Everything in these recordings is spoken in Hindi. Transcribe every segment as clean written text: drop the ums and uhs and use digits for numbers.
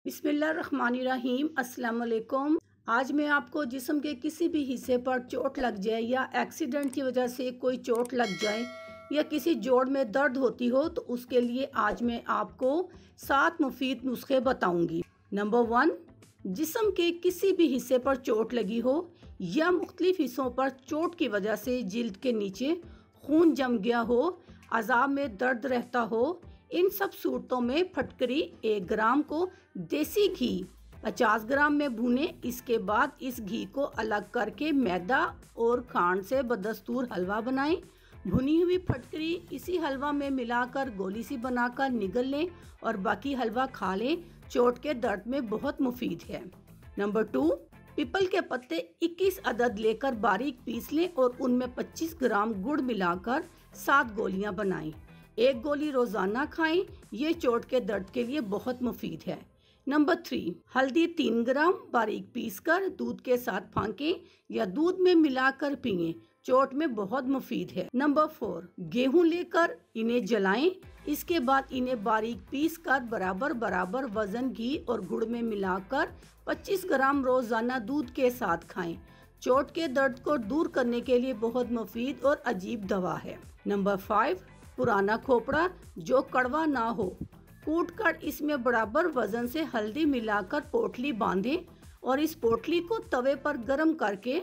बिस्मिल्लाहिर्रहमानिर्रहीम। अस्सलाम वालेकुम। आज मैं आपको जिस्म के किसी भी हिस्से पर चोट लग जाए या एक्सीडेंट की वजह से कोई चोट लग जाए या किसी जोड़ में दर्द होती हो तो उसके लिए आज मैं आपको 7 मुफीद नुस्खे बताऊंगी। नंबर 1, जिस्म के किसी भी हिस्से पर चोट लगी हो या मुख्तलिफ हिस्सों पर चोट की वजह से जिल्द के नीचे खून जम गया हो, अज़ाब में दर्द रहता हो, इन सब सूरतों में फटकरी 1 ग्राम को देसी घी 50 ग्राम में भूने। इसके बाद इस घी को अलग करके मैदा और खांड से बदस्तूर हलवा बनाएं। भुनी हुई फटकरी इसी हलवा में मिलाकर गोली सी बनाकर निगल लें और बाकी हलवा खा लें। चोट के दर्द में बहुत मुफीद है। नंबर 2, पीपल के पत्ते 21 अदद लेकर बारीक पीस लें और उनमें 25 ग्राम गुड़ मिलाकर 7 गोलियां बनाएं। 1 गोली रोजाना खाएं। ये चोट के दर्द के लिए बहुत मुफीद है। नंबर 3, हल्दी 3 ग्राम बारीक पीसकर दूध के साथ फांकें या दूध में मिलाकर पिएं। चोट में बहुत मुफीद है। नंबर 4, गेहूं लेकर इन्हें जलाएं। इसके बाद इन्हें बारीक पीसकर बराबर बराबर वजन घी और गुड़ में मिलाकर 25 ग्राम रोजाना दूध के साथ खाएं। चोट के दर्द को दूर करने के लिए बहुत मुफीद और अजीब दवा है। नंबर 5, पुराना खोपड़ा जो कड़वा ना हो, कूट कर इसमें बराबर वजन से हल्दी मिलाकर पोटली बांधें और इस पोटली को तवे पर गर्म करके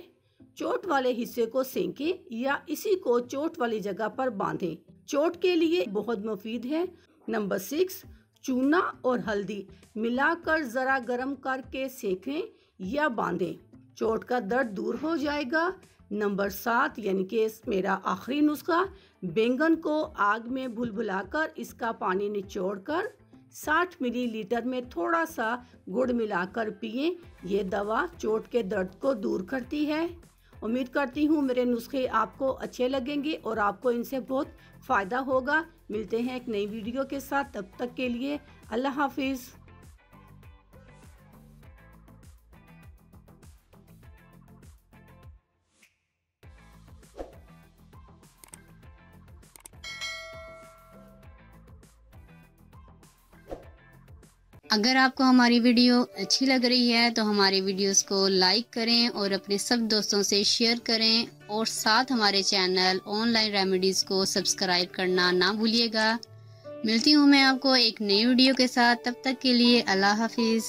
चोट वाले हिस्से को सेंकें या इसी को चोट वाली जगह पर बांधें। चोट के लिए बहुत मुफीद है। नंबर 6, चूना और हल्दी मिलाकर जरा गर्म करके सेकें या बांधें। चोट का दर्द दूर हो जाएगा। नंबर 7 यानी कि मेरा आखिरी नुस्खा, बैंगन को आग में भुलभुलाकर इसका पानी निचोड़कर 60 मिलीलीटर में थोड़ा सा गुड़ मिलाकर पिएं। ये दवा चोट के दर्द को दूर करती है। उम्मीद करती हूँ मेरे नुस्खे आपको अच्छे लगेंगे और आपको इनसे बहुत फ़ायदा होगा। मिलते हैं एक नई वीडियो के साथ, तब तक के लिए अल्लाह हाफिज़। अगर आपको हमारी वीडियो अच्छी लग रही है तो हमारे वीडियोस को लाइक करें और अपने सब दोस्तों से शेयर करें और साथ हमारे चैनल ऑनलाइन रेमेडीज को सब्सक्राइब करना ना भूलिएगा। मिलती हूँ मैं आपको एक नई वीडियो के साथ, तब तक के लिए अल्लाह हाफिज़।